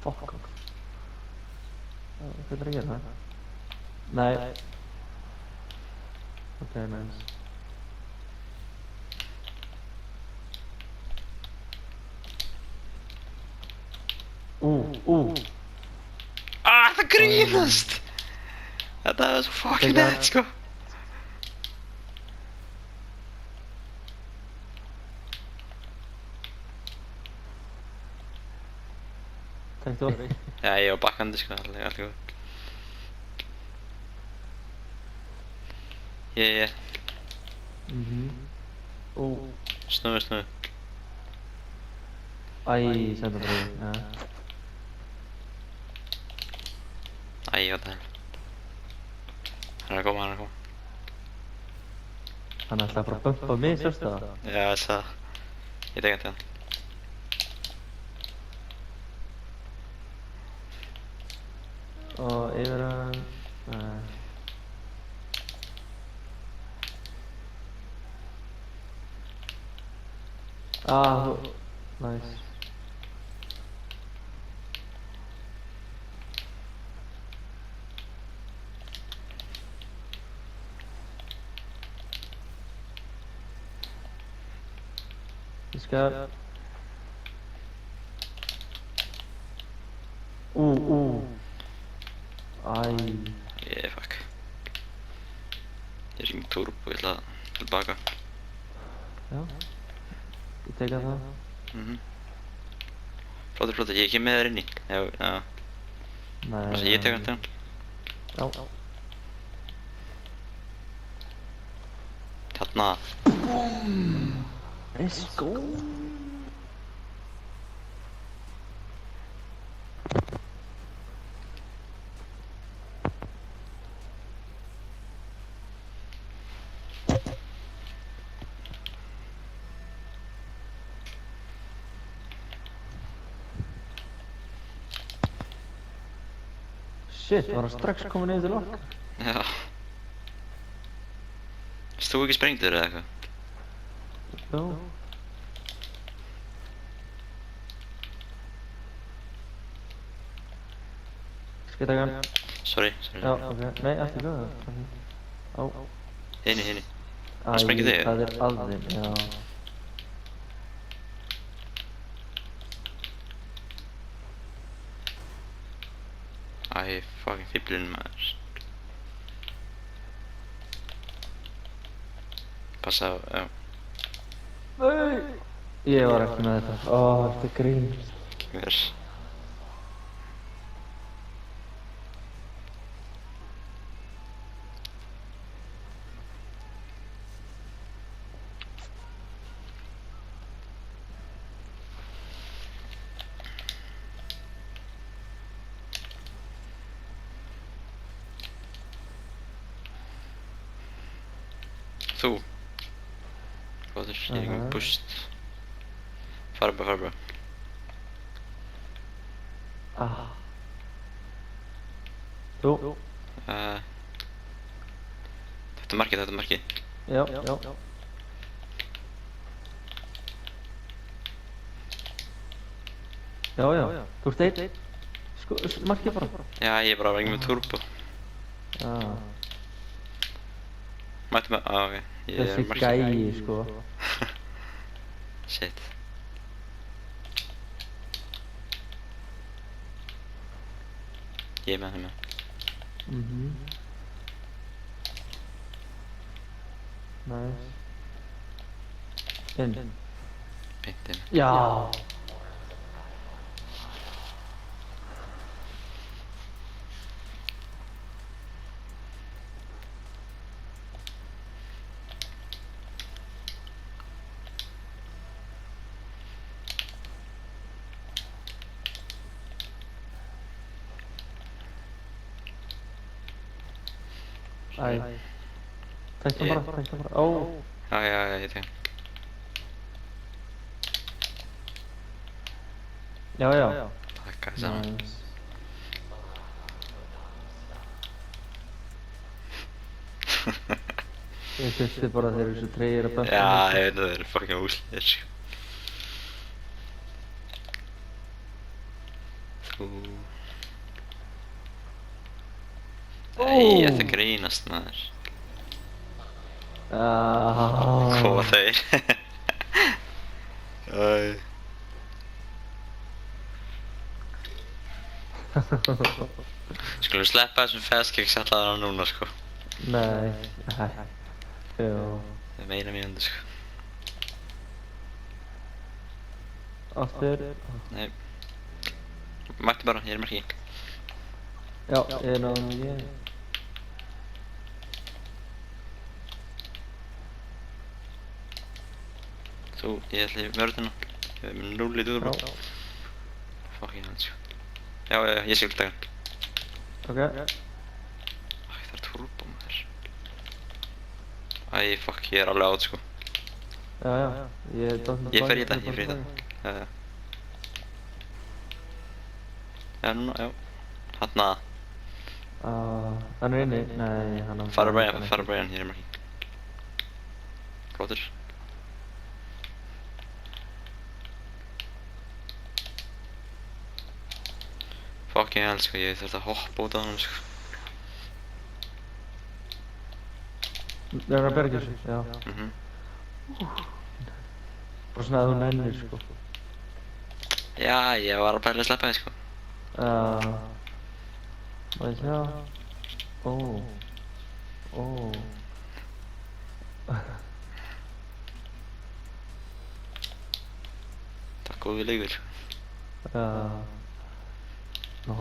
Fuck. Hvað er að gera það? Nei. Ok, nice. Það grínast! Þetta var svo fucking nett, sko. Takk þú. Já, ég var bakkandi, sko, allt góð. Ég. Snúðu. Æ, senda bara í, ja. Æ, what the hell. Hann er að koma. Hann ætlaði bara að bumpa mig, sérstu það? Já, ég sá það. Ég tek hann til hann. Og yfir hann... Nei. Nice. Ég skal... Yeah, fuck. Ég er ekki með turbo, ég ætla tilbaka. Já. Ég teka það. Flottur, ég kem með þér inni. Já. Nei. Ég tek hann til hann. Já. Þarna. Let's go. Shit, var hann strax komin niður til okkar? Já. Varst þú ekki sprengdur eða eitthvað? Jó. Skal ég taka hann? Sorry. Já, ok. Nei, eftir góða. Á. Hinni. Hann sprengið þig? Það er alveg, já. Æ, fucking fíblinn maður. Passa á, já. Nei! Ég var ekki með þetta. Þetta er grín. Hver? Þú? Góður, ég er ekki með boost. Fara bara. Þú? Þetta er markið. Já. Já. Þú ert einn. Sko, markið bara. Já, ég er bara ekki með turbo. Mætti með, ok. Þessi gæi, sko. Shit. Ég er með þeim með. Nice. Inn. Beint inn. Já. Æ. Takk það bara. Ó. Já, ég tek hann. Já. Takk, saman. Ég þurfti bara þegar þessu treyir að bömpa. Já, ég veit að það eru fucking ósliðir, sko. Ú. Nei, þetta grínast maður. Koma þeir. Æ. Skulum við sleppa þessum festkeks allavega núna sko. Nei, jú. Það er meira mínúti sko. Aftur. Nei. Mættu bara, ég er marki. Já, ég náðum ég. Þú, ég ætla í mörðina. Ég er með 0 í dúðurbá. Já. Fucking hell sko. Já, ég sé út dagan. Ok. Æ, það er turbo maður. Æ, fuck, ég er alveg átt sko. Já. Ég Ég fer í þetta, ég fer í þetta. Já, núna, já. Hanna. Hann er inni. Nei, hann er... Fara Brian, ég er marki. Flottur. Fucking hell sko, ég þurfti að hoppa út á hann sko. Það er að berga sig, já. Bara svona að þú nennir, sko. Já, ég var að pæla að sleppa þig sko. Má ég sjá? Ó. Það er góður leikur. Nó.